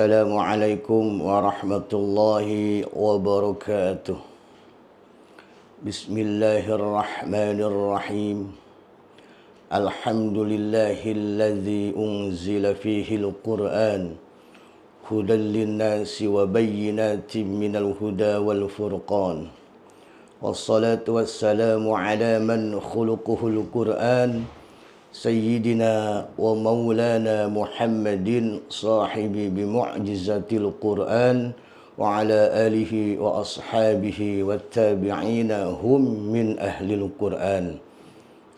Assalamualaikum warahmatullahi wabarakatuh. Bismillahirrahmanirrahim. Alhamdulillahilladzi unzila fihil Qur'an hudan linnasi wa bayyinatin minal huda wal furqan. Wassalatu wassalamu ala man khuluquhul Qur'an Sayyidina wa maulana Muhammadin sahibi bimu'jizatil Qur'an wa ala alihi wa ashabihi wa tabi'ina hum min ahlil Qur'an.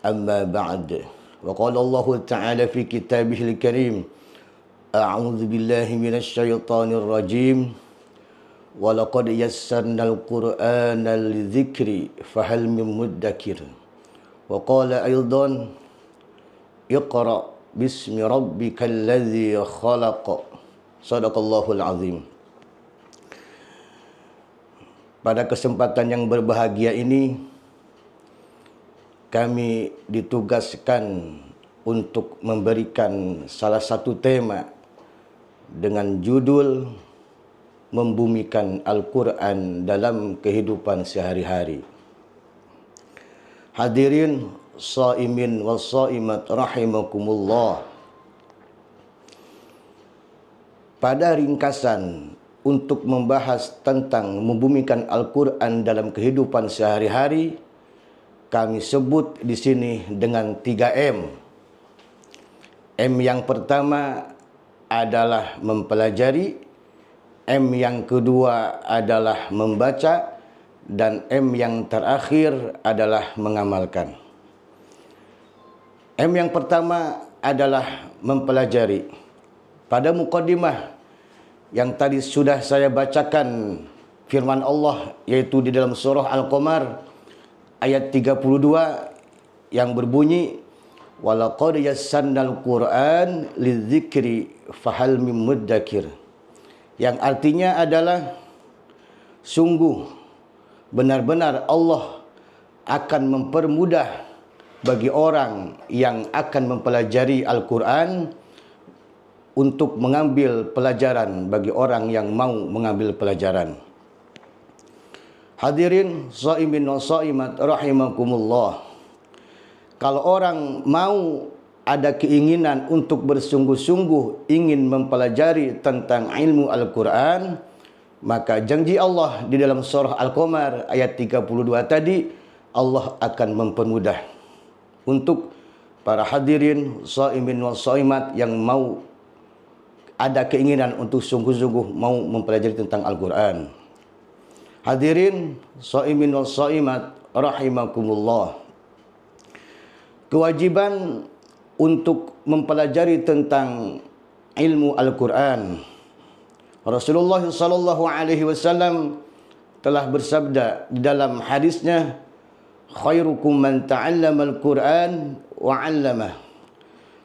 Amma ba'd. Wa qala Allah Ta'ala fi kitabihil karim, a'udzu billahi minasy syaithanir rajim. Wa laqad yassarnal Qur'ana lidzikri fahal min muddakir. Wa qala aidan Iqra bismi rabbikal ladzi khalaq. Shadaqallahul azim. Pada kesempatan yang berbahagia ini, kami ditugaskan untuk memberikan salah satu tema dengan judul membumikan Al-Quran dalam kehidupan sehari-hari. Hadirin Shaimin wal shaimat rahimakumullah. Pada ringkasan untuk membahas tentang membumikan Al-Quran dalam kehidupan sehari-hari, kami sebut di sini dengan 3M. M yang pertama adalah mempelajari, M yang kedua adalah membaca, dan M yang terakhir adalah mengamalkan. M yang pertama adalah mempelajari. Pada muqaddimah yang tadi sudah saya bacakan firman Allah, yaitu di dalam surah Al-Qamar ayat 32 yang berbunyi, walaqad yassarnal Qur'an lidzikri fahal mim muddakir, yang artinya adalah sungguh benar-benar Allah akan mempermudah bagi orang yang akan mempelajari Al-Quran untuk mengambil pelajaran, bagi orang yang mau mengambil pelajaran. Hadirin shaimin wa shaimat rahimakumullah. Kalau orang mau ada keinginan untuk bersungguh-sungguh ingin mempelajari tentang ilmu Al-Quran, maka janji Allah di dalam surah Al-Qamar ayat 32 tadi, Allah akan mempermudah untuk para hadirin shaimin wal shaimat yang mau ada keinginan untuk sungguh-sungguh mau mempelajari tentang Al-Quran. Hadirin shaimin wal shaimat rahimakumullah. Kewajiban untuk mempelajari tentang ilmu Al-Quran. Rasulullah sallallahu alaihi wasallam telah bersabda di dalam hadisnya, khairukum man ta'allamal Qur'an wa 'allamah.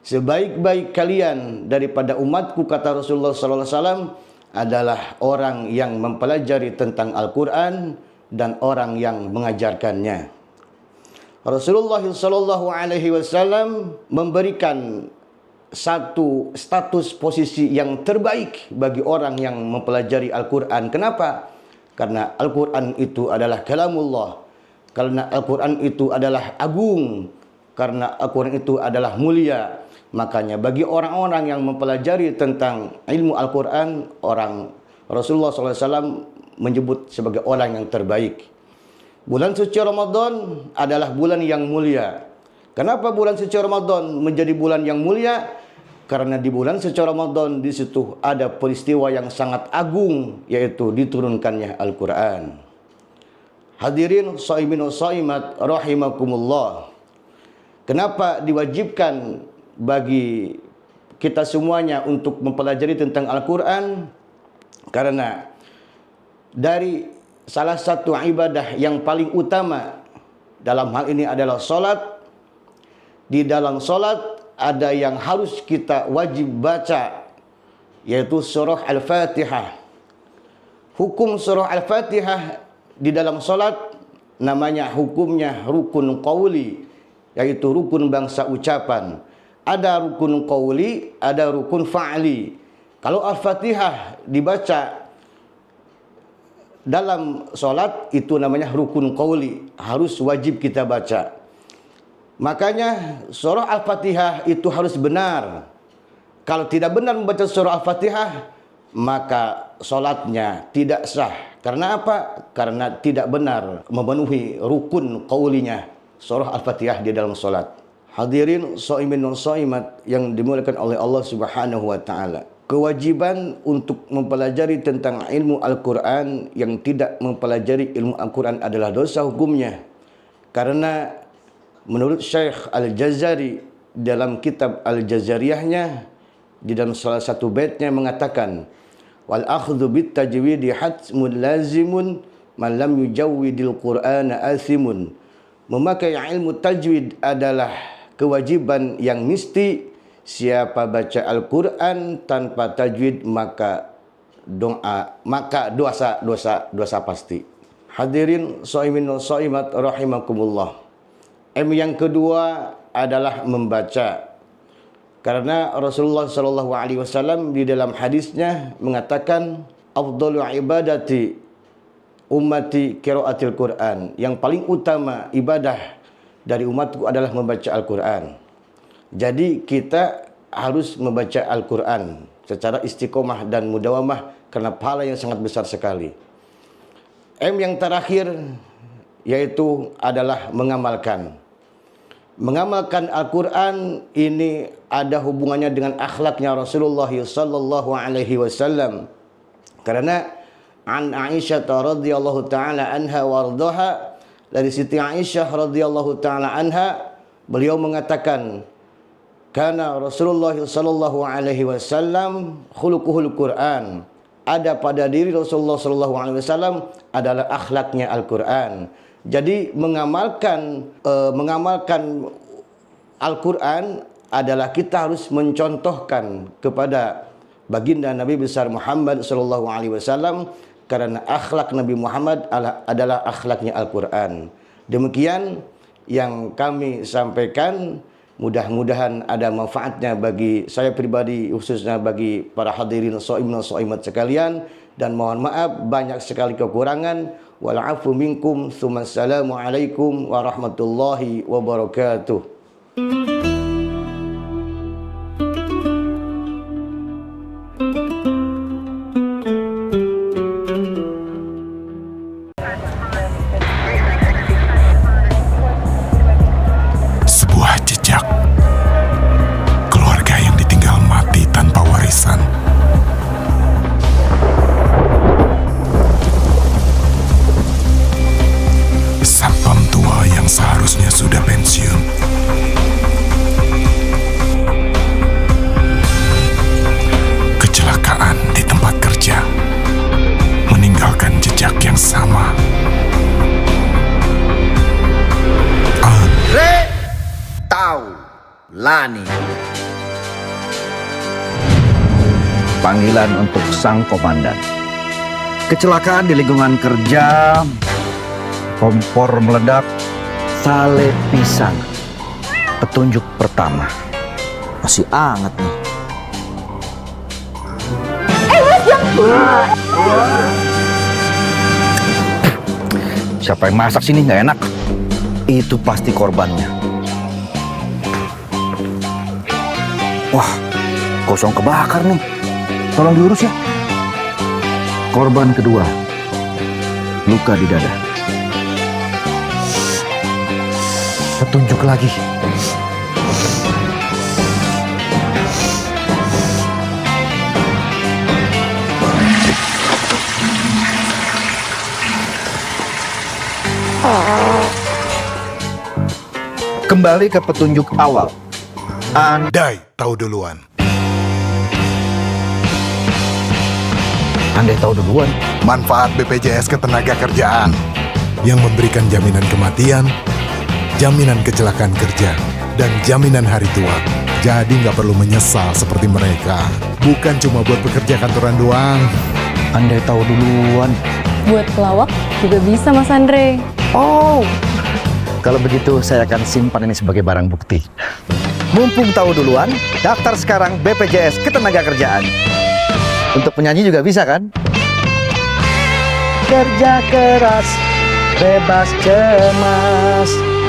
Sebaik-baik kalian daripada umatku, kata Rasulullah sallallahu alaihi wasallam, adalah orang yang mempelajari tentang Al-Quran dan orang yang mengajarkannya. Rasulullah sallallahu alaihi wasallam memberikan satu status posisi yang terbaik bagi orang yang mempelajari Al-Quran. Kenapa? Karena Al-Quran itu adalah kalamullah. Karena Al-Quran itu adalah agung, karena Al-Quran itu adalah mulia. Makanya bagi orang-orang yang mempelajari tentang ilmu Al-Quran, orang Rasulullah SAW menyebut sebagai orang yang terbaik. Bulan suci Ramadan adalah bulan yang mulia. Kenapa bulan suci Ramadan menjadi bulan yang mulia? Karena di bulan suci Ramadan di situ ada peristiwa yang sangat agung, yaitu diturunkannya Al-Quran. Hadirin shaimin wa shaimat rahimakumullah. Kenapa diwajibkan bagi kita semuanya untuk mempelajari tentang Al-Quran? Karena dari salah satu ibadah yang paling utama dalam hal ini adalah solat. Di dalam solat ada yang harus kita wajib baca, yaitu surah Al-Fatihah. Hukum surah Al-Fatihah di dalam solat namanya hukumnya rukun qauli, yaitu rukun bangsa ucapan. Ada rukun qauli, ada rukun fa'li. Kalau Al-Fatihah dibaca dalam solat itu namanya rukun qauli, harus wajib kita baca. Makanya surah Al-Fatihah itu harus benar. Kalau tidak benar membaca surah Al-Fatihah, maka solatnya tidak sah. Karena apa? Karena tidak benar memenuhi rukun qaulinya surah Al-Fatihah di dalam solat. Hadirin shaimin dan shaimat yang dimuliakan oleh Allah Subhanahu wa taala. Kewajiban untuk mempelajari tentang ilmu Al-Qur'an, yang tidak mempelajari ilmu Al-Qur'an adalah dosa hukumnya. Karena menurut Syekh Al-Jazari dalam kitab Al-Jazariyahnya, di dalam salah satu baitnya mengatakan, wal akhdhu bit tajwidi hatmun lazimun man lam yujawwidil qur'ana athimun. Memakai ilmu tajwid adalah kewajiban yang mesti. Siapa baca Al-Qur'an tanpa tajwid maka dosa pasti. Hadirin shaimin wal shaimat rahimakumullah. Yang kedua adalah membaca. Karena Rasulullah sallallahu alaihi wasallam di dalam hadisnya mengatakan, afdhalu ibadati ummati qiraatil Qur'an. Yang paling utama ibadah dari umatku adalah membaca Al-Qur'an. Jadi kita harus membaca Al-Qur'an secara istiqomah dan mudawamah karena pahala yang sangat besar sekali. Yang terakhir yaitu adalah mengamalkan. Mengamalkan Al-Qur'an ini ada hubungannya dengan akhlaknya Rasulullah sallallahu alaihi wasallam. Karena an Aisyah radhiyallahu taala anha wardaha, dari Siti Aisyah radhiyallahu taala anha, beliau mengatakan, kana Rasulullah sallallahu alaihi wasallam khuluquhul Qur'an. Ada pada diri Rasulullah sallallahu alaihi wasallam adalah akhlaknya Al-Qur'an. Jadi mengamalkan Al-Qur'an adalah kita harus mencontohkan kepada baginda Nabi besar Muhammad sallallahu alaihi wasallam, karena akhlak Nabi Muhammad adalah akhlaknya Al-Qur'an. Demikian yang kami sampaikan, mudah-mudahan ada manfaatnya bagi saya pribadi, khususnya bagi para hadirin shaim dan shaimat sekalian, dan mohon maaf banyak sekali kekurangan. Wal afu minkum. Assalamu alaikum warahmatullahi wabarakatuh. Sebuah jejak keluarga yang ditinggal mati tanpa warisan. Satpam tua yang seharusnya sudah pensiun. Kecelakaan di tempat kerja, meninggalkan jejak yang sama. Lani. Panggilan untuk sang komandan. Kecelakaan di lingkungan kerja, kompor meledak, sale pisang. Petunjuk pertama. Masih anget nih. Siapa yang masak sini nggak enak? Itu pasti korbannya. Wah, kosong kebakar nih. Tolong diurus ya. Korban kedua, luka di dada. Petunjuk lagi. Kembali ke petunjuk awal. Andai tahu duluan. Andai tahu duluan. Manfaat BPJS Ketenagakerjaan yang memberikan jaminan kematian, jaminan kecelakaan kerja, dan jaminan hari tua. Jadi nggak perlu menyesal seperti mereka. Bukan cuma buat pekerja kantoran doang. Andai tahu duluan. Buat pelawak juga bisa, Mas Andre. Oh, kalau begitu saya akan simpan ini sebagai barang bukti. Mumpung tahu duluan, daftar sekarang BPJS Ketenagakerjaan. Untuk penyanyi juga bisa kan? Kerja keras, bebas cemas.